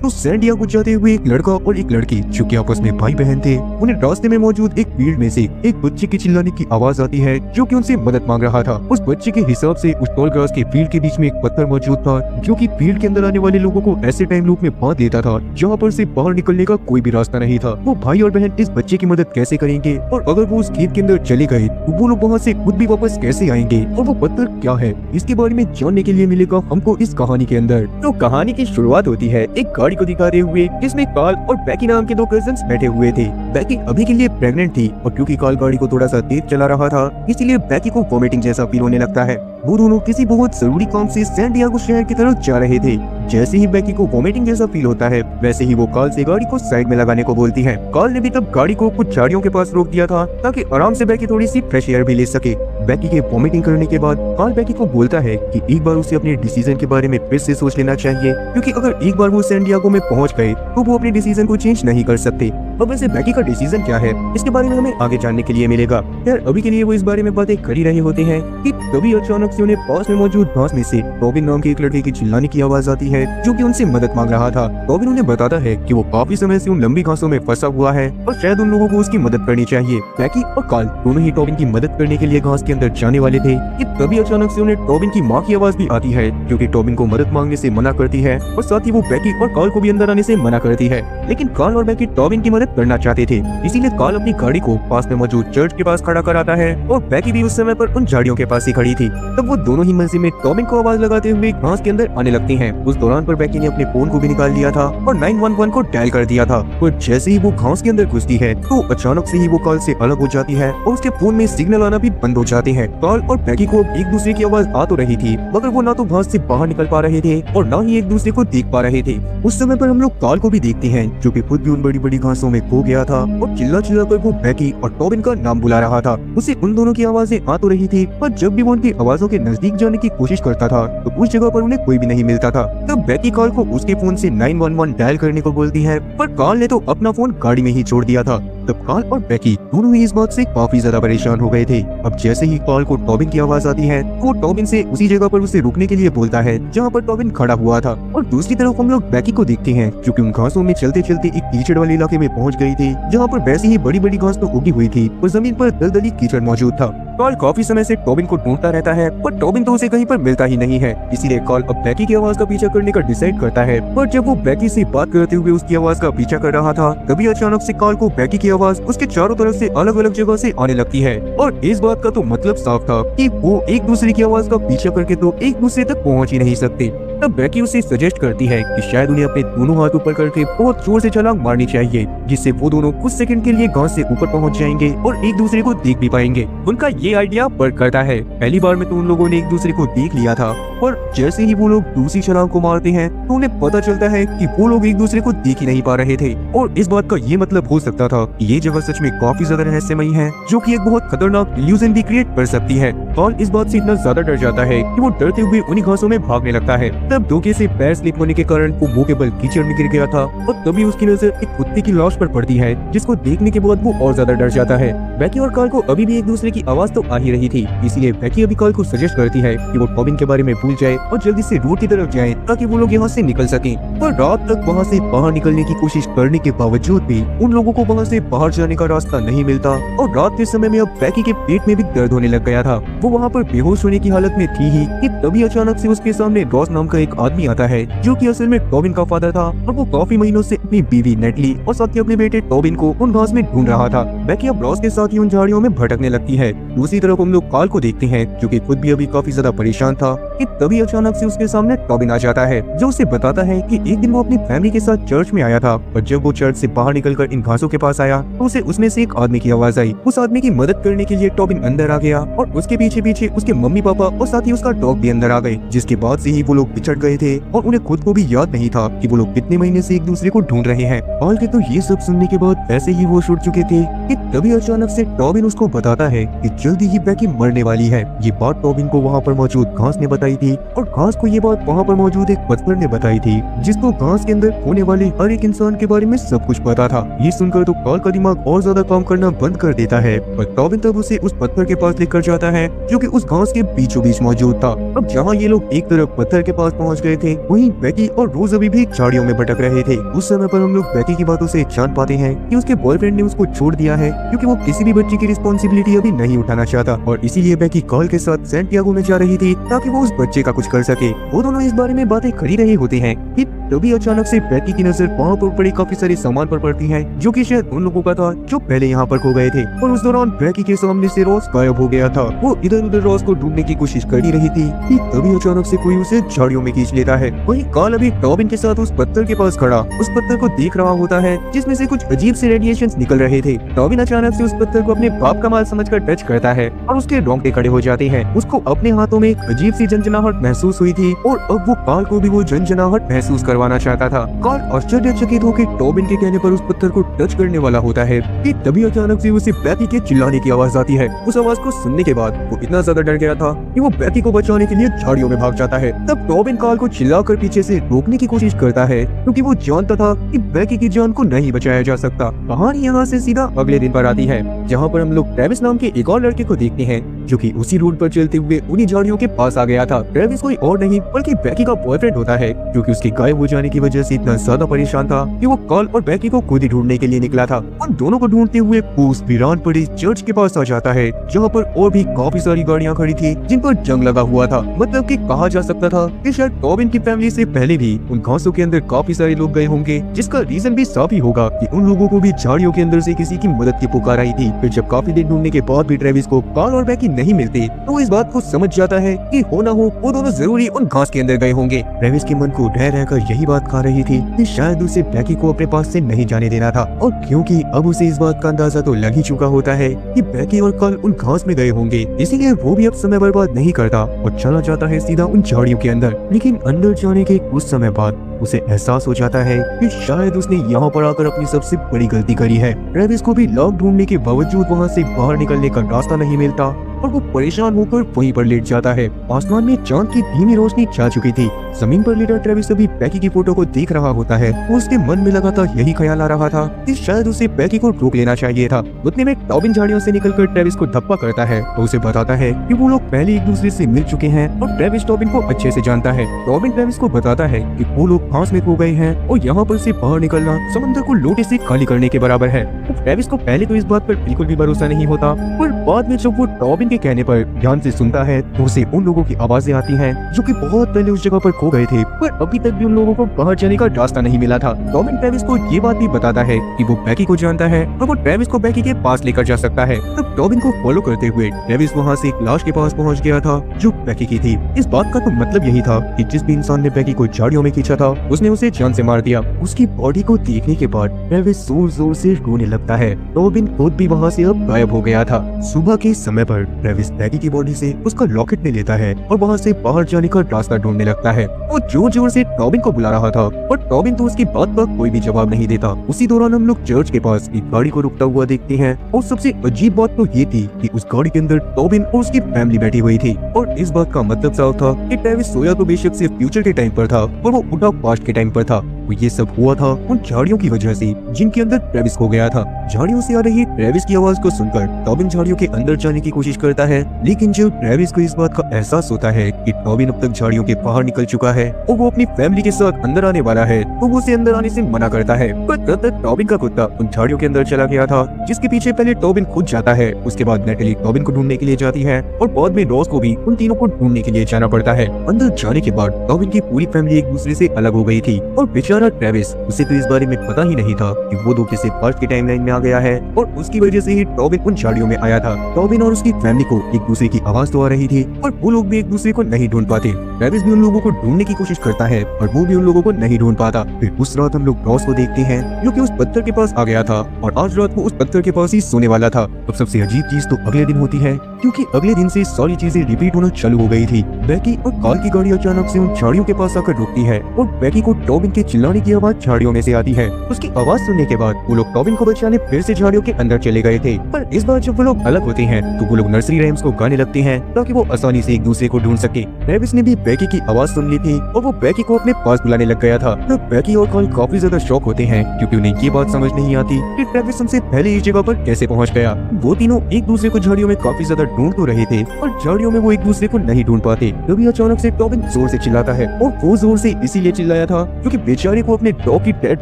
तो San Diego जाते हुए एक लड़का और एक लड़की जो कि आपस में भाई बहन थे, उन्हें रास्ते में मौजूद एक फील्ड में से एक बच्चे की चिल्लाने की आवाज आती है जो कि उनसे मदद मांग रहा था। उस बच्चे के हिसाब से उस टॉल ग्रास के फील्ड के बीच में एक पत्थर मौजूद था जो कि फील्ड के अंदर आने वाले लोगों को ऐसे टाइम लूप में बांध देता था जहाँ पर से बाहर निकलने का कोई भी रास्ता नहीं था। वो भाई और बहन इस बच्चे की मदद कैसे करेंगे और अगर वो उस खेत के अंदर चले गए तो वो लोग वहाँ से खुद भी वापस कैसे आएंगे और वो पत्थर क्या है, इसके बारे में जानने के लिए मिलेगा हमको इस कहानी के अंदर। तो कहानी की शुरुआत होती है एक गाड़ी को दिखाते हुए जिसमें कार्ल और बेकी नाम के दो कजिन्स बैठे हुए थे। बेकी अभी के लिए प्रेग्नेंट थी और क्योंकि कार्ल गाड़ी को थोड़ा सा तेज चला रहा था इसीलिए बेकी को वॉमिटिंग जैसा फील होने लगता है। वो दोनों किसी बहुत जरूरी काम से सैन डिएगो शहर की तरफ जा रहे थे। जैसे ही बेकी को वॉमिटिंग जैसा फील होता है वैसे ही वो कार्ल से गाड़ी को साइड में लगाने को बोलती है। कार्ल ने भी तब गाड़ी को कुछ झाड़ियों के पास रोक दिया था ताकि आराम से बेकी थोड़ी सी फ्रेश एयर भी ले सके। बेकी के वॉमिटिंग करने के बाद कार्ल बेकी को बोलता है कि एक बार उसे अपने डिसीजन के बारे में फिर से सोच लेना चाहिए क्योंकि अगर एक बार वो सैन डिएगो में पहुंच गए तो वो अपने डिसीजन को चेंज नहीं कर सकते। अब वैसे बेकी का डिसीजन क्या है इसके बारे में हमें आगे जानने के लिए मिलेगा। यार अभी के लिए वो इस बारे में बातें कर ही रहे होते हैं कि तभी अचानक से उन्हें पास में मौजूद घास में से रॉबिन नाम के एक लड़के की चिल्लाने की आवाज आती है जो कि उनसे मदद मांग रहा था। रॉबिन उन्हें बताता है कि वो काफी समय से उन लंबी घासों में फंसा हुआ है और शायद उन लोगों को उसकी मदद करनी चाहिए। बेकी और कार्ल दोनों ही रॉबिन की मदद करने के लिए घास के अंदर जाने वाले थे कि तभी अचानक से उन्हें रॉबिन की माँ की आवाज भी आती है जो कि रॉबिन को मदद मांगने से मना करती है और साथ ही वो बेकी और कार्ल को भी अंदर आने से मना करती है। लेकिन कार्ल और बेकी रॉबिन की मदद करना चाहते थे इसीलिए कार्ल अपनी गाड़ी को पास में मौजूद चर्च के पास खड़ा कराता है और बेकी भी उस समय पर उन झाड़ियों के पास ही खड़ी थी। तब वो दोनों ही मजे में रॉबिन को आवाज लगाते हुए घास के अंदर आने लगती हैं। उस दौरान पर बेकी ने अपने फोन को भी निकाल लिया था और 911 को डायल कर दिया था। और जैसे ही वो घास के अंदर घुसती है तो अचानक से ही वो कार्ल से अलग हो जाती है और उसके फोन में सिग्नल आना भी बंद हो जाते हैं। कार्ल और बेकी को एक दूसरे की आवाज आ तो रही थी मगर वो ना तो घास से बाहर निकल पा रहे थे और ना ही एक दूसरे को देख पा रहे थे। उस समय पर हम लोग कार्ल को भी देखते हैं जो कि खुद भी उन बड़ी बड़ी घासों में खो गया था और चिल्ला चिल्ला कर वो बेकी और रॉबिन का नाम बुला रहा था। उसे उन दोनों की आवाजें आ तो रही थी पर जब भी वो उनकी आवाजों के नजदीक जाने की कोशिश करता था तो उस जगह पर उन्हें कोई भी नहीं मिलता था। तब बेकी कार्ल को उसके फोन से 911 डायल करने को बोलती है पर कार्ल ने तो अपना फोन गाड़ी में ही छोड़ दिया था। तब कार्ल और बेकी दोनों ही इस बात से काफी ज्यादा परेशान हो गए थे। अब जैसे ही कार्ल को रॉबिन की आवाज आती है वो रॉबिन से उसी जगह पर उसे रुकने के लिए बोलता है जहाँ पर रॉबिन खड़ा हुआ था। और दूसरी तरफ हम लोग बेकी को देखते हैं जो कि उन घासों में चलते चलते एक कीचड़ वाले इलाके में पहुंच गई थी जहाँ पर वैसी ही बड़ी बड़ी घास तो उगी हुई थी और जमीन पर दलदली कीचड़ मौजूद था। कार्ल काफी समय से रॉबिन को ढूंढता रहता है पर रॉबिन तो उसे कहीं पर मिलता ही नहीं है। इसीलिए कार्ल अब बेकी की आवाज का पीछा करने का डिसाइड करता है। पर जब वो बेकी से बात करते हुए उसकी आवाज का पीछा कर रहा था तभी अचानक से कार्ल को बेकी की आवाज उसके चारों तरफ से अलग अलग जगह से आने लगती है और इस बात का तो मतलब साफ था कि वो एक दूसरे की आवाज का पीछा करके तो एक दूसरे तक पहुंच ही नहीं सकते। तब बेकी उसे सजेस्ट करती है कि शायद उन्हें अपने दोनों हाथ ऊपर करके बहुत जोर से छलांग मारनी चाहिए जिससे वो दोनों कुछ सेकंड के लिए घास से ऊपर पहुंच जाएंगे और एक दूसरे को देख भी पाएंगे। उनका ये आइडिया वर्क करता है। पहली बार में तो उन लोगों ने एक दूसरे को देख लिया था पर जैसे ही वो लोग दूसरी छलांग को मारते हैं तो उन्हें पता चलता है कि वो लोग एक दूसरे को देख ही नहीं पा रहे थे। और इस बात का ये मतलब हो सकता था कि ये जगह सच में काफी ज्यादा रहस्यमयी है जो कि एक बहुत खतरनाक इल्यूजन भी क्रिएट कर सकती है। कार्ल इस बात से इतना ज्यादा डर जाता है कि वो डरते हुए उन्हीं घासों में भागने लगता है। तब धोखे से पैर स्लिप होने के कारण वो मुंह के बल कीचड़ में गिर गया था और तभी उसकी नजर एक कुत्ते की लाश पर पड़ती है जिसको देखने के बाद वो और ज्यादा डर जाता है। बेकी और कार्ल को अभी भी एक दूसरे की आवाज तो आ ही रही थी इसलिए बेकी अभी कार्ल को सजेस्ट करती है कि वो रॉबिन के बारे में भूल जाए और जल्दी से रोड की तरफ जाए ताकि वो लोग यहाँ से निकल सकें। पर रात तक वहाँ से बाहर निकलने की कोशिश करने के बावजूद भी उन लोगों को वहाँ से बाहर जाने का रास्ता नहीं मिलता और रात के समय में अब बेकी के पेट में भी दर्द होने लग गया था। वो वहाँ पर बेहोश होने की हालत में थी ही कि तभी अचानक से उसके सामने रॉस नाम का एक आदमी आता है जो कि असल में रॉबिन का फादर था और वो काफी महीनों से अपनी बीवी नेटली और साथ ही अपने बेटे रॉबिन को उन घास में ढूंढ रहा था। बेकी अब रॉस के साथ ही उन झाड़ियों में भटकने लगती है। दूसरी तरफ हम लोग कार्ल को देखते हैं जो कि खुद भी अभी काफी ज्यादा परेशान था कि तभी अचानक से उसके सामने रॉबिन आ जाता है जो उसे बताता है कि एक दिन वो अपनी फैमिली के साथ चर्च में आया था और जब वो चर्च से बाहर निकलकर इन घासों के पास आया तो उसे उसमें से एक आदमी की आवाज आई। उस आदमी की मदद करने के लिए रॉबिन अंदर आ गया और उसके पीछे पीछे उसके मम्मी पापा और साथ ही उसका डॉग भी अंदर आ गए जिसके बाद से ही वो लोग बिछड़ गए थे और उन्हें खुद को भी याद नहीं था कि वो लोग कितने महीने से एक दूसरे को ढूंढ रहे हैं। कार्ल के तो ये सब सुनने के बाद ऐसे ही वो उठ चुके थे कि तभी अचानक से रॉबिन उसको बताता है कि जल्दी ही बेकी मरने वाली है। ये बात रॉबिन को वहाँ पर मौजूद घास ने बताई थी और घास को ये बात वहाँ पर मौजूद एक पत्थर ने बताई थी जिसको घास के अंदर होने वाले हर एक इंसान के बारे में सब कुछ पता था। ये सुनकर तो कार्ल का दिमाग और ज्यादा काम करना बंद कर देता है पर रॉबिन तब उसे उस पत्थर के पास लेकर जाता है जो कि उस घास के बीचों बीच मौजूद था। अब जहाँ ये लोग एक तरफ पत्थर के पास पास पहुंच गए थे, वहीं बेकी और रोज अभी भी झाड़ियों में भटक रहे थे। उस समय पर हम लोग बेकी की बातों से जान पाते हैं कि उसके बॉयफ्रेंड ने उसको छोड़ दिया है क्योंकि वो किसी भी बच्चे की रिस्पॉन्सिबिलिटी अभी नहीं उठाना चाहता, और इसीलिए बेकी कार्ल के साथ सैंटियागो में जा रही थी ताकि वो उस बच्चे का कुछ कर सके। वो दोनों इस बारे में बातें कर ही रहे होते हैं कि तभी अचानक से बेकी की नजर वहाँ पर पड़े काफी सारे सामान पर पड़ती है जो कि शायद उन लोगों का था जो पहले यहाँ पर खो गए थे। और उस दौरान बेकी के सामने से रॉस गायब हो गया था। वो इधर उधर रॉस को ढूंढने की कोशिश कर ही रही थी कि तभी अचानक से कोई उसे झाड़ियों में खींच लेता है। वहीं कार्ल अभी टॉबिन के साथ उस पत्थर के पास खड़ा उस पत्थर को देख रहा होता है जिसमें से कुछ अजीब से रेडिएशंस निकल रहे थे। टॉबिन अचानक से उस पत्थर को अपने बाप का माल समझकर टच करता है और उसके रोंगटे खड़े हो जाते हैं। उसको अपने हाथों में एक अजीब सी झंझनाहट महसूस हुई थी और अब वो कार्ल को भी वो झंझनाहट महसूस करवाना चाहता था। कार्ल आश्चर्यचकित होकर टॉबिन के कहने पर उस पत्थर को टच करने वाला होता है कि तभी अचानक से उसे बेकी के चिल्लाने की आवाज आती है। उस आवाज को सुनने के बाद वो इतना ज्यादा डर गया था कि वो बेकी को बचाने के लिए झाड़ियों में भाग जाता है। तब टॉबिन कार्ल को चिल्लाकर पीछे से रोकने की कोशिश करता है क्योंकि वो जानता था कि बेकी की जान को नहीं बचाया जा सकता। कहानी यहाँ से सीधा अगले दिन पर आती है जहाँ पर हम लोग ट्रेविस नाम के एक और लड़के को देखते हैं जो कि उसी रोड पर चलते हुए उन्हीं झाड़ियों के पास आ गया था। ट्रेविस कोई और नहीं बल्कि बेकी का बॉयफ्रेंड होता है जो कि उसके गायब हो जाने की वजह से इतना ज्यादा परेशान था कि वो कार्ल और बेकी को खुद ही ढूंढने के लिए निकला था। उन दोनों को ढूंढते हुए वो उस वीरान पड़े चर्च के पास आ जाता है जहाँ पर और भी काफी सारी गाड़ियाँ खड़ी थी जिन पर जंग लगा हुआ था। मतलब कि कहा जा सकता था कि शायद टॉबिन की फैमिली से पहले भी उन घासों के अंदर काफी सारे लोग गए होंगे, जिसका रीजन भी साफ ही होगा कि उन लोगों को भी झाड़ियों के अंदर से किसी की मदद की पुकार आई थी। फिर जब काफी दिन ढूंढने के बाद भी ट्रेविस को कार्ल और बेकी नहीं मिलते तो इस बात को समझ जाता है कि हो ना हो वो दोनों जरूरी उन घास के अंदर गए होंगे। ट्रेविस के मन को ढह रहकर यही बात खा रही थी कि शायद उसे बेकी को अपने पास से नहीं जाने देना था, और क्योंकि अब उसे इस बात का अंदाजा तो लग ही चुका होता है कि बेकी और कार्ल उन घास में गए होंगे, इसीलिए वो भी अब समय बर्बाद नहीं करता और चला जाता है सीधा उन झाड़ियों के अंदर। लेकिन अंदर जाने के कुछ समय बाद उसे एहसास हो जाता है कि शायद उसने यहाँ पर आकर अपनी सबसे बड़ी गलती करी है। ट्रेविस को भी लॉक ढूंढने के बावजूद वहाँ से बाहर निकलने का रास्ता नहीं मिलता और वो परेशान होकर वहीं पर लेट जाता है। आसमान में चांद की धीमी रोशनी छा चुकी थी। जमीन पर लेटा ट्रेविस अभी बेकी की फोटो को देख रहा होता है। उसके मन में लगातार यही ख्याल आ रहा था कि शायद उसे बेकी को रोक लेना चाहिए था। उतने में टॉबिन झाड़ियों से निकलकर ट्रेविस को धप्पा करता है और उसे बताता है कि वो लोग पहले एक दूसरे से मिल चुके हैं और ट्रेविस टॉबिन को अच्छे से जानता है। टॉबिन ट्रेविस को बताता है कि वो लोग घास में खो गए हैं और यहाँ पर से बाहर निकलना समंदर को लोटे से खाली करने के बराबर है। तो ट्रेविस को पहले तो इस बात पर बिल्कुल भी भरोसा नहीं होता, पर बाद में जब वो टॉबिन के कहने पर ध्यान से सुनता है तो उसे उन लोगों की आवाजें आती हैं जो कि बहुत पहले उस जगह पर खो गए थे, पर अभी तक भी उन लोगों को बाहर जाने का रास्ता नहीं मिला था। टॉबिन ट्रेविस को ये बात भी बताता है कि वो बेकी को जानता है और वो ट्रेविस को बेकी के पास लेकर जा सकता है। तब टॉबिन को फॉलो करते हुए ट्रेविस वहाँ से एक लाश के पास पहुँच गया था जो बेकी की थी। इस बात का तो मतलब यही था कि जिस भी इंसान ने बेकी को झाड़ियों में खींचा था उसने उसे जान से मार दिया। उसकी बॉडी को देखने के बाद ट्रेविस जोर जोर से रोने लगता है। टॉबिन खुद भी वहाँ से अब गायब हो गया था। सुबह के समय पर ट्रेविस बेकी की बॉडी से उसका लॉकेट ले लेता है और वहाँ से बाहर जाने का रास्ता ढूंढने लगता है। वो जोर जोर से टॉबिन को बुला रहा था पर टॉबिन तो उसकी बात का कोई भी जवाब नहीं देता। उसी दौरान हम लोग चर्च के पास एक गाड़ी को रुकता हुआ देखते हैं और सबसे अजीब बात तो ये थी कि उस गाड़ी के अंदर टॉबिन और उसकी फैमिली बैठी हुई थी और इस बात का मतलब साफ था कि ट्रेविस सोया तो बेशक सिर्फ फ्यूचर के टाइम पर था पर वो उठा पास्ट के टाइम पर था। तो ये सब हुआ था उन झाड़ियों की वजह से जिनके अंदर ट्रेविस खो गया था। झाड़ियों से आ रही ट्रेविस की आवाज को सुनकर टॉबिन झाड़ियों के अंदर जाने की कोशिश करता है, लेकिन जब ट्रेविस को इस बात का एहसास होता है कि टॉबिन अब तक झाड़ियों के बाहर निकल चुका है और वो अपनी फैमिली के साथ अंदर आने वाला है तो वो उसे अंदर आने से मना करता है। पर तब तक टॉबिन का कुत्ता उन झाड़ियों के अंदर चला गया था जिसके पीछे पहले टॉबिन खुद जाता है, उसके बाद नेटली टॉबिन को ढूंढने के लिए जाती है और बाद में रॉस को भी उन तीनों को ढूंढने के लिए जाना पड़ता है। अंदर जाने के बाद टॉबिन की पूरी फैमिली एक दूसरे से अलग हो गई थी और बेचारा ट्रेविस उसे तो इस बारे में पता ही नहीं था कि वो धोखे से पास्ट की टाइमलाइन में आ गया है और उसकी वजह से ही टॉबिन उन झाड़ियों में आया था। टॉबिन और उसकी फैमिली को एक दूसरे की आवाज तो आ रही थी और वो लोग भी एक दूसरे को नहीं ढूंढ पाते। ट्रेविस भी उन लोगों को ढूंढने की कोशिश करता है और वो भी उन लोगों को नहीं ढूंढ पाता। फिर उस रात हम लोग रॉस को देखते हैं जो कि उस पत्थर के पास आ गया था और आज रात को उस पत्थर के पास ही सोने वाला था। अब सबसे अजीब चीज तो अगले दिन होती है क्योंकि अगले दिन से सारी चीजें रिपीट होना चालू हो गई थी। बेकी और कार्ल की गाड़ी अचानक से उन झाड़ियों के पास आकर रुकती है और बेकी को टॉबिन के चिल्लाने की आवाज झाड़ियों में से आती है। उसकी आवाज सुनने के बाद वो लोग टॉबिन को बचाने फिर से झाड़ियों के अंदर चले गए थे। पर इस बार जब वो लोग अलग होते हैं तो वो लोग नर्सरी राइम्स को गाने लगते हैं ताकि वो आसानी से एक दूसरे को ढूंढ सके। ट्रेविस ने भी बेकी की आवाज सुन ली थी और वो बेकी को अपने पास बुलाने लग गया था। तब बेकी और कार्ल काफी ज्यादा शॉक होते हैं क्योंकि उन्हें ये बात समझ नहीं आती कि ट्रेविस उनसे पहले इस जगह पर कैसे पहुंच गया। वो तीनों एक दूसरे को झाड़ियों में काफी ज्यादा ढूंढ तो रहे थे और झाड़ियों में वो एक दूसरे को नहीं ढूंढ पाते। तभी अचानक से टॉबिन जोर से चिल्लाता है और वो जोर से इसीलिए चिल्लाया था क्योंकि बेचारे को अपने डॉग की डेड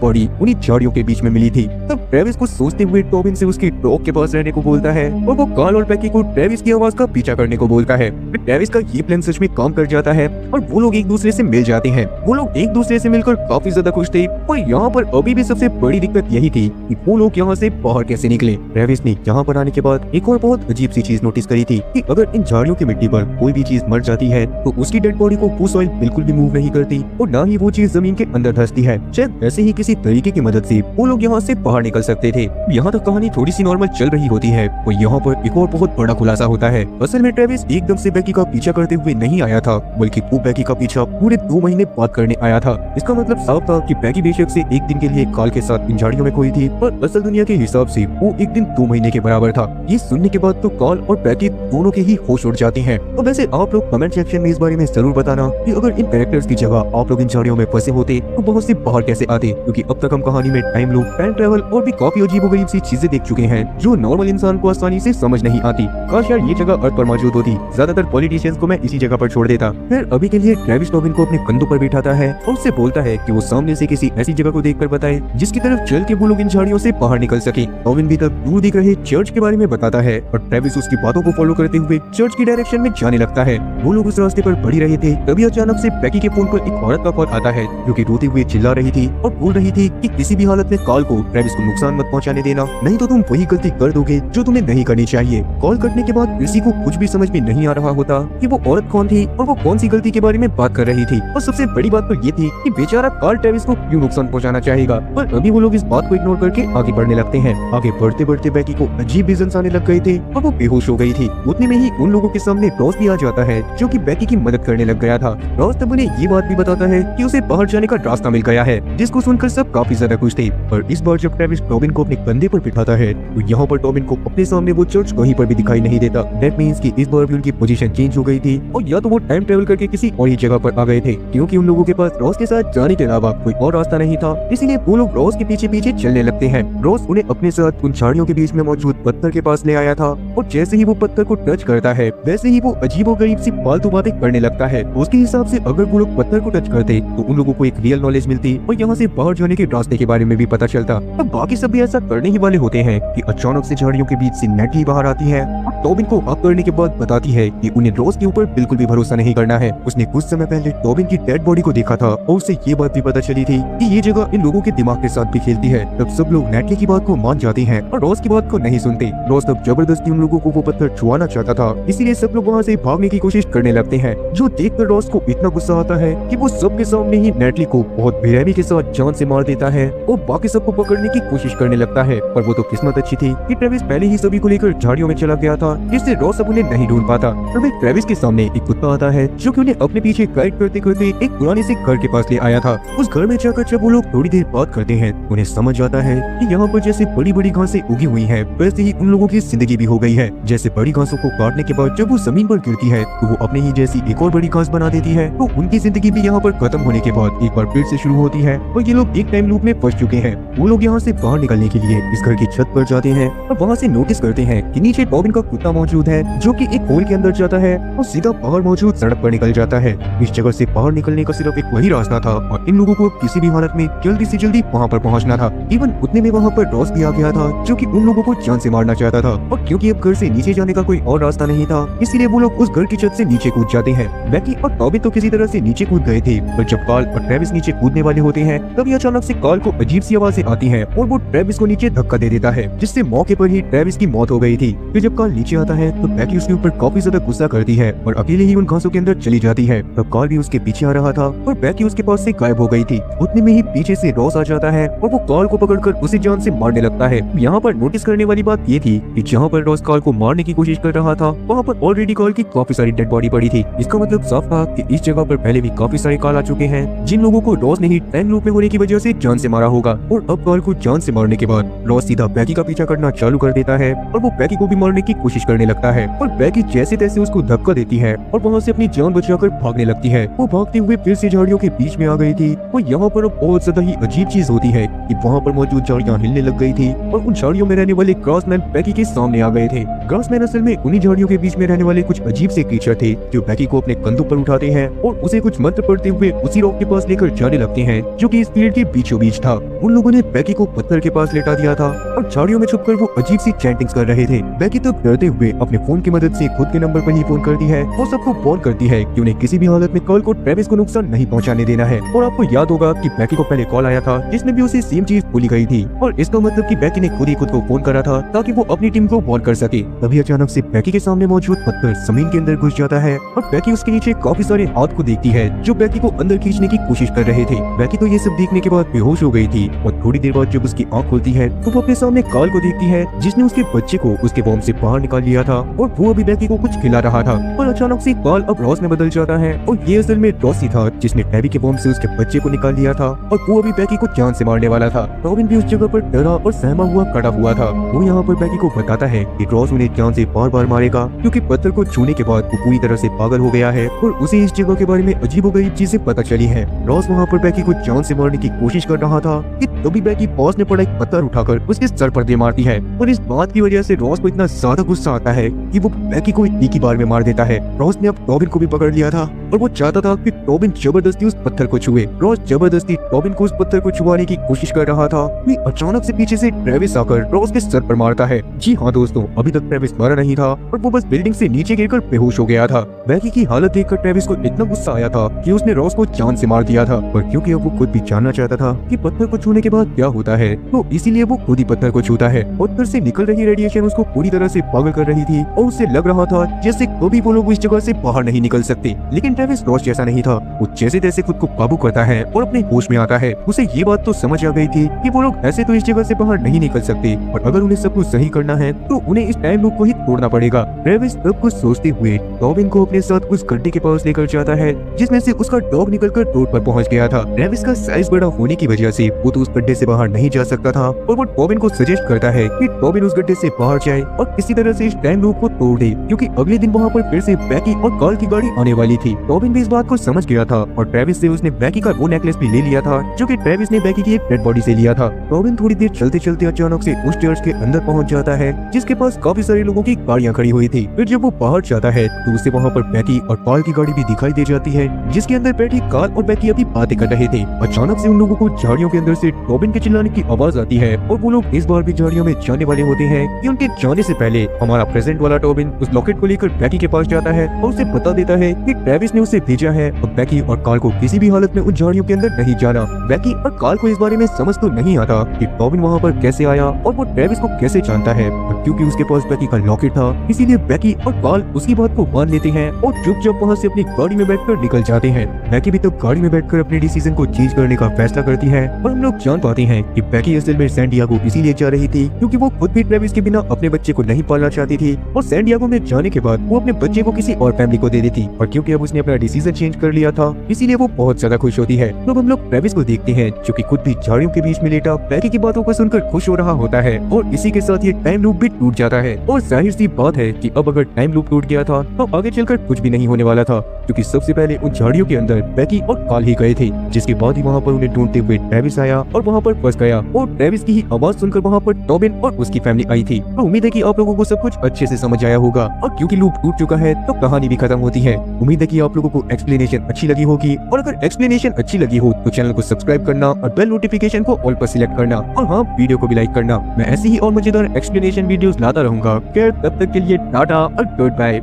बॉडी उन्हीं झाड़ियों के बीच में मिली थी। तब ट्रेविस को सोचते हुए टॉबिन से उसके डॉग के पास रहने को बोलता है और वो कार्ल और बेकी को ट्रेविस की आवाज का पीछा करने को बोलता है। ट्रेविस का ये प्लान सच में काम कर जाता है और वो लोग एक दूसरे से मिल जाते हैं। वो लोग एक दूसरे से मिलकर काफी ज्यादा खुश थे और यहाँ पर अभी भी सबसे बड़ी दिक्कत यही थी कि वो लोग यहाँ से बाहर कैसे निकले। ट्रेविस ने यहाँ पर आने के बाद एक और बहुत अजीब सी चीज नोटिस करी थी कि अगर इन झाड़ियों की मिट्टी पर कोई भी चीज मर जाती है तो उसकी डेड बॉडी को वो सॉइल बिल्कुल भी मूव नहीं करती और न ही वो चीज जमीन के अंदर धंसती है। शायद ऐसे ही किसी तरीके की मदद से वो लोग यहाँ से बाहर निकल सकते थे। यहाँ तक कहानी थोड़ी सी नॉर्मल चल रही होती है और यहाँ पर एक और बहुत बड़ा खुलासा होता है। असल में ट्रेविस एकदम से बेकी का पीछा करते हुए नहीं आया था बल्कि वो बेकी का पीछा पूरे 2 महीने बाद करने आया था। इसका मतलब साफ था कि बेकी बेशक से एक दिन के लिए कार्ल के साथ इन झाड़ियों में खोई थी पर असल दुनिया के हिसाब से वो एक दिन 2 महीने के बराबर था। ये सुनने के बाद तो कार्ल और बेकी दोनों के ही होश उड़ जाते हैं। तो वैसे आप लोग कमेंट सेक्शन में इस बारे में जरूर बताना कि अगर इन कैरेक्टर्स की जगह आप लोग इन झाड़ियों में फंसे होते तो बहुत से बाहर कैसे आते, क्योंकि अब तक हम कहानी में टाइम लूप, टाइम ट्रेवल और भी काफी अजीबोगरीब सी चीजें देख चुके हैं जो नॉर्मल इंसान को आसानी से समझ नहीं आती। काश यार ये जगह अर्थ पर मौजूद होती। ज्यादातर पॉलिटिशियंस को मैं इसी जगह पर छोड़ देता। फिर अभी के लिए ट्रेविस टॉबिन को अपने कंधों पर बिठाता है और उससे बोलता है कि वो सामने से किसी ऐसी जगह को देखकर बताए जिसकी तरफ चल के वो लोग इन झाड़ियों से बाहर निकल सके। टॉबिन भी तब दूर दिख रहे चर्च के बारे में बताता है और ट्रेविस उसकी बातों को फॉलो करते हुए चर्च की डायरेक्शन में जाने लगता है। वो लोग उस रास्ते पर बढ़ ही रहे थे तभी अचानक से बेकी के फोन पर एक औरत का कॉल आता है जो कि रोते हुए चिल्ला रही थी और बोल रही थी कि किसी भी हालत में कार्ल को ट्रेविस को नुकसान मत पहुंचाने देना, नहीं तो तुम वही गलती कर दोगे जो तुम्हें नहीं करनी चाहिए। कॉल कटने के बाद किसी को कुछ भी समझ में नहीं आ रहा होता कि वो औरत कौन थी और वो कौन सी गलती के बारे में बात कर रही थी। और सबसे बड़ी बात तो ये थी कि बेचारा कार्ल ट्रेविस को क्यों नुकसान पहुंचाना चाहेगा। पर अभी वो लोग इस बात को इग्नोर करके आगे बढ़ने लगते हैं। आगे बढ़ते बढ़ते बेकी को अजीब विजन्स आने लग गए थे और वो बेहोश हो गई थी। उतने में ही उन लोगों के सामने रॉस भी आ जाता है जो कि बेकी की मदद करने लग गया था। रॉस तब उन्हें ये बात भी बताता है कि उसे बाहर जाने का रास्ता मिल गया है, जिसको सुनकर सब काफी ज्यादा खुश थे। पर इस बार जब ट्रेविस टॉबिन को अपने कंधे पर बिठाता है तो यहाँ पर टॉबिन को अपने सामने वो चर्च कहीं पर भी दिखाई नहीं देता। दैट मींस कि इस बार भी उनकी पोजीशन चेंज हो गई थी और या तो वो टाइम ट्रेवल करके किसी और ही जगह पर आ गए थे, क्योंकि उन लोगों के पास रॉस के साथ जाने के अलावा कोई और रास्ता नहीं था। इसीलिए वो लोग रॉस के पीछे पीछे चलने लगते हैं। रॉस उन्हें अपने साथ उन झाड़ियों के बीच में मौजूद पत्थर के पास ले आया था और जैसे ही वो पत्थर को टच करता है वैसे ही वो अजीबोगरीब सी फालतू बातें करने लगता है। उसके हिसाब से अगर वो लोग पत्थर को टच करते तो उन लोगों को एक रियल नॉलेज मिलती और यहाँ से बाहर जाने के रास्ते के बारे में भी पता चलता। अब बाकी सब भी ऐसा करने ही वाले होते हैं कि अचानक से झाड़ियों के बीच से नेटली बाहर आती है और टॉबिन को अप करने के बाद बताती है कि उन्हें रॉस के ऊपर बिल्कुल भी भरोसा नहीं करना है। उसने कुछ समय पहले टॉबिन की डेड बॉडी को देखा था और उसे ये बात भी पता चली थी कि ये जगह इन लोगों के दिमाग के साथ भी खेलती है। तब सब लोग नेटली की बात को मान जाते हैं और रॉस की बात को नहीं सुनते। रॉस तब जबरदस्ती उन लोगों को वो पत्थर छुआना चाहता था, इसीलिए सब लोग वहाँ से भागने की कोशिश करने लगते हैं, जो देखकर रॉस को इतना गुस्सा आता है कि वो सबके सामने ही नेटली को बहुत बेरहमी के साथ जान से मार देता है और बाकी सबको पकड़ने की कोशिश करने लगता है। पर वो तो किस्मत अच्छी थी कि ट्रेविस पहले ही सभी को लेकर झाड़ियों में चला गया था, जिससे रॉस अब उन्हें नहीं ढूंढ पाता। तभी ट्रेविस के सामने एक कुत्ता आता है जो कि उन्हें अपने पीछे गाइड करते करते एक पुराने से घर के पास ले आया था। उस घर में जाकर जब वो लोग थोड़ी देर बात करते हैं उन्हें समझ आता है कि यहाँ पर जैसे बड़ी बड़ी घासें उगी हुई हैं, वैसे ही उन लोगों की जिंदगी भी हो गई है। जैसे बड़ी घासों को काटने के बाद जब वो जमीन पर गिरती है तो वो अपने ही जैसी एक और बड़ी घास बना देती है, तो उनकी जिंदगी भी यहाँ पर खत्म होने के बाद एक बार फिर से शुरू होती है और ये लोग एक टाइम लूप में फंस चुके हैं। वो लोग यहाँ से बाहर निकलने के लिए इस घर की छत पर जाते हैं और वहाँ से नोटिस करते हैं कि नीचे टॉबिन का कुत्ता मौजूद है जो कि एक होल के अंदर जाता है और सीधा बाहर मौजूद सड़क पर निकल जाता है। इस जगह से बाहर निकलने का सिर्फ एक वही रास्ता था और इन लोगों को किसी भी हालत में जल्दी से जल्दी वहाँ पर पहुँचना था। इवन उतने में वहाँ पर रॉस भी आ गया था जो कि उन लोगों को जान से मारना चाहता था और क्योंकि अब घर से नीचे जाने का कोई और रास्ता नहीं था इसीलिए वो लोग उस घर की छत से नीचे कूद जाते हैं। बेकी और टॉबिन तो किसी तरह से नीचे कूद गए थे, पर जब कार्ल और ट्रेविस नीचे कूदने वाले होते हैं तभी अचानक से कार्ल को अजीब सी आवाजें आती हैं और वो ट्रेविस को नीचे धक्का दे देता है, जिससे मौके पर ही ट्रेविस की मौत हो गई थी। फिर जब कार्ल नीचे आता है तो बैकी उसके ऊपर काफी ज्यादा गुस्सा करती है और अकेले ही उन घासों के अंदर चली जाती है। तब कार्ल भी उसके पीछे आ रहा था और बैकी उसके पास से गायब हो गई थी। उतने में ही पीछे से रॉस आ जाता है और वो कार्ल को पकड़कर उसे जान से मारने लगता है। यहाँ पर नोटिस करने वाली बात ये थी कि जहाँ पर रॉस कार्ल को मारने की कोशिश कर रहा था वहाँ पर ऑलरेडी कार्ल की काफी सारी डेड बॉडी पड़ी थी। इसका मतलब साफ था कि इस जगह पर पहले भी काफी सारे कार्ल आ चुके हैं, जिन लोगों को रॉस ने ही टाइम लूप में होने की वजह से जान से मारा होगा। और अब कार्ल को जान से मारने के बाद रॉस सीधा बैकी का पीछा करना चालू कर देता है और वो बैकी को भी मारने की कोशिश करने लगता है। और बैकी जैसे तैसे उसको धक्का देती है और वहाँ से अपनी जान बचाकर भागने लगती है। वो भागते हुए फिर से झाड़ियों के बीच में आ गई थी। और यहाँ पर अब बहुत ज्यादा ही अजीब चीज होती है कि वहाँ पर मौजूद झाड़ियाँ हिलने लग गई थी और उन झाड़ियों में रहने वाले ग्रासमैन बैकी के सामने आ गए थे। ग्रासमैन असल में उन्हीं झाड़ियों के बीच में रहने वाले कुछ अजीब से क्रीचर थे जो बैकी को अपने कंधों पर उठाते हैं और उसे कुछ मंत्र पढ़ते हुए उसी रॉक के पास लेकर जाने लगते हैं जो कि इस पेड़ के बीचों बीच था। उन लोगों ने बैकी को पत्थर के पास लेटा दिया था और झाड़ियों में छुपकर वो अजीब सी चैंटिंग्स कर रहे थे। बैकी तब डरते हुए अपने फोन की मदद से खुद के नंबर पर ही फोन करती है और सबको फोन करती है कि उन्हें किसी भी हालत में कार्ल को ट्रेविस को नुकसान नहीं पहुंचाने देना है। और आपको याद होगा कि बैकी को पहले कॉल आया था जिसमें भी उसे सेम चीज बोली गई थी और इसका मतलब कि बैकी ने खुद ही खुद को फोन करा था ताकि वो अपनी टीम को वॉर्न कर सके। तभी अचानक से बैकी के सामने मौजूद पत्थर जमीन के अंदर घुस जाता है और बैकी उसके नीचे काफी सारे हाथ को देखती है जो बैकी को अंदर खींचने की कोशिश कर रहे थे। बैकी तो ये सब देखने के बाद बेहोश हो गई थी और थोड़ी देर बाद जब उसकी आंख खुलती है तो वो अपने सामने कार्ल को देखती है जिसने उसके बच्चे को उसके वॉर्म से बाहर निकाल लिया था और वो अभी बैकी को कुछ खिला रहा था। और अचानक से कार्ल अब रॉस में बदल जाता है और ये असल में रॉस ही था जिसने टैबी के वॉर्म से उसके बच्चे को निकाल लिया था और वो अभी बैकी को जान से मारने वाला था। रॉबिन भी उस जगह पर डरा और सहमा हुआ खड़ा हुआ था। वो यहाँ पर बैकी को बताता है कि रॉस उन्हें जान से बार बार मारेगा क्योंकि पत्थर को छूने के बाद वो पूरी तरह से पागल हो गया है और उसे इस जगह के बारे में अजीबोगरीब चीजें पता चली है। रॉस वहाँ पर बैकी को जान से मारने की कोशिश कर रहा था कि तभी बैकी पास में पड़ा एक पत्थर उठाकर उसके सर पर दे मारती है और इस बात की वजह से रॉस को इतना ज्यादा गुस्सा आता है कि वो बैकी को एक ही बार में मार देता है। रॉस ने अब रॉबिन को भी पकड़ लिया था और वो चाहता था कि रॉबिन जबरदस्ती उस पत्थर को छुए। रॉस जबरदस्ती रॉबिन को उस पत्थर को छुआने की कोशिश कर रहा था कि अचानक से पीछे से ट्रेविस आकर रॉस के सर पर मारता है। जी हाँ दोस्तों, अभी तक ट्रेविस मरा नहीं था और वो बस बिल्डिंग से नीचे गिरकर बेहोश हो गया था। बैकी की हालत देखकर ट्रेविस को इतना गुस्सा आया था कि उसने रॉस को जान से मार दिया था। पर क्योंकि अब वो खुद भी जानना चाहता था कि पत्थर को छूने के बाद क्या होता है तो इसीलिए वो खुद ही पत्थर को छूता है। पत्थर से निकल रही रेडिएशन उसको पूरी तरह से पागल कर रही थी और उसे लग रहा था जैसे कभी वो लोग इस जगह से बाहर नहीं निकल सकते। लेकिन ट्रेविस रॉस जैसा नहीं था, वो जैसे तैसे खुद को काबू करता है और अपने होश में आता है। उसे ये बात तो समझ आ गई थी कि वो लोग ऐसे तो इस जगह से बाहर नहीं निकल सकते और अगर उन्हें सब कुछ सही करना है तो उन्हें इस टाइम लूप को ही तोड़ना पड़ेगा। ट्रेविस सब कुछ सोचते हुए रॉबिन को अपने साथ उस गड्ढे के पास लेकर जाता है जिसमें से उसका डॉग निकलकर रोड पर पहुंच गया था। ट्रेविस का साइज बड़ा होने की वजह से वो तो उस गड्ढे से बाहर नहीं जा सकता था और वो रॉबिन को सजेस्ट करता है कि रॉबिन उस गड्ढे से बाहर जाए और किसी तरह से इस टाइम लूप को तोड़ दे क्योंकि अगले दिन वहाँ पर फिर से बैकी और कार्ल की गाड़ी आने वाली थी। रॉबिन भी इस बात को समझ गया था और ट्रेविस से उसने बैकी का वो नेकलेस भी ले लिया था जो कि ट्रेविस ने बैकी की एक डेड बॉडी से लिया था। रॉबिन थोड़ी देर चलते चलते अचानक से उस चर्च के अंदर पहुंच जाता है जिसके पास काफी सारे लोगों की गाड़ियां खड़ी हुई थी। फिर जब वो बाहर जाता है तो उसे वहाँ पर बैकी और कार्ल की गाड़ी भी दिखाई दे जाती है जिसके अंदर बैठी कार्ल और बैकी अभी बातें कर रहे थे। अचानक से उन लोगों को झाड़ियों के अंदर से रॉबिन के चिल्लाने की आवाज आती है और वो लोग इस बार भी झाड़ियों में जाने वाले होते हैं कि उनके जाने से पहले हमारा प्रेजेंट वाला रॉबिन उस लॉकेट को लेकर बैकी के पास जाता है और उसे बता देता है कि ट्रेविस ने उसे भेजा है और बैकी और कार्ल को किसी भी हालत में उन झाड़ियों के अंदर नहीं जाना। बैकी और कार्ल को इस बारे में समझ तो नहीं आता कि रॉबिन वहाँ पर कैसे आया और वो ट्रेविस को कैसे जानता है, और क्योंकि उसके पास बैकी का लॉकेट था इसीलिए बैकी और कार्ल उसकी बात को मान लेते हैं और चुपचाप वहाँ से अपनी गाड़ी में बैठकर निकल जाते हैं। बैकी भी तब गाड़ी में बैठकर अपने डिसीजन को चेंज करने का फैसला करती है और हम लोग जान पाते हैं कि बैकी असल में सैन डिएगो इसीलिए जा रही थी क्योंकि वो खुद भी ट्रेविस के बिना अपने बच्चे को नहीं पालना चाहती थी और सैन डिएगो में जाने के बाद वो अपने बच्चे को किसी और फैमिली को दे देती और क्योंकि अब उसने अपना डिसीजन चेंज कर लिया था इसीलिए वो बहुत ज्यादा खुश होती है। तो हम लोग ट्रेविस को देखते हैं जो कि खुद भी झाड़ियों के बीच में लेटा बैकी की बातों को सुनकर खुश हो रहा होता है और इसी के साथ ये टाइम लूप भी टूट जाता है। और जाहिर सी बात है कि अब अगर टाइम लूप टूट गया था तो आगे चलकर कुछ भी नहीं होने वाला था क्योंकि सबसे पहले उन झाड़ियों के अंदर बैकी और कार्ल ही गए थे जिसके बाद ही वहाँ पर उन्हें ढूंढते हुए ट्रेविस आया और वहाँ पर फंस गया और ट्रेविस की ही आवाज सुनकर वहाँ पर रॉबिन और उसकी फैमिली आई थी। तो उम्मीद है कि आप लोगों को सब कुछ अच्छे से समझ आया होगा और क्योंकि लूप टूट चुका है तो कहानी भी खत्म होती है। उम्मीद है कि आप लोगों को एक्सप्लेनेशन अच्छी लगी होगी और अगर एक्सप्लेनेशन अच्छी लगी हो तो चैनल को सब्सक्राइब करना और बेल नोटिफिकेशन को ऑल पर सिलेक्ट करना और हाँ वीडियो को भी लाइक करना। मैं ऐसी ही और मजेदार एक्सप्लेनेशन वीडियोस लाता रहूंगा। तब तक के लिए टाटा और गुड बाय।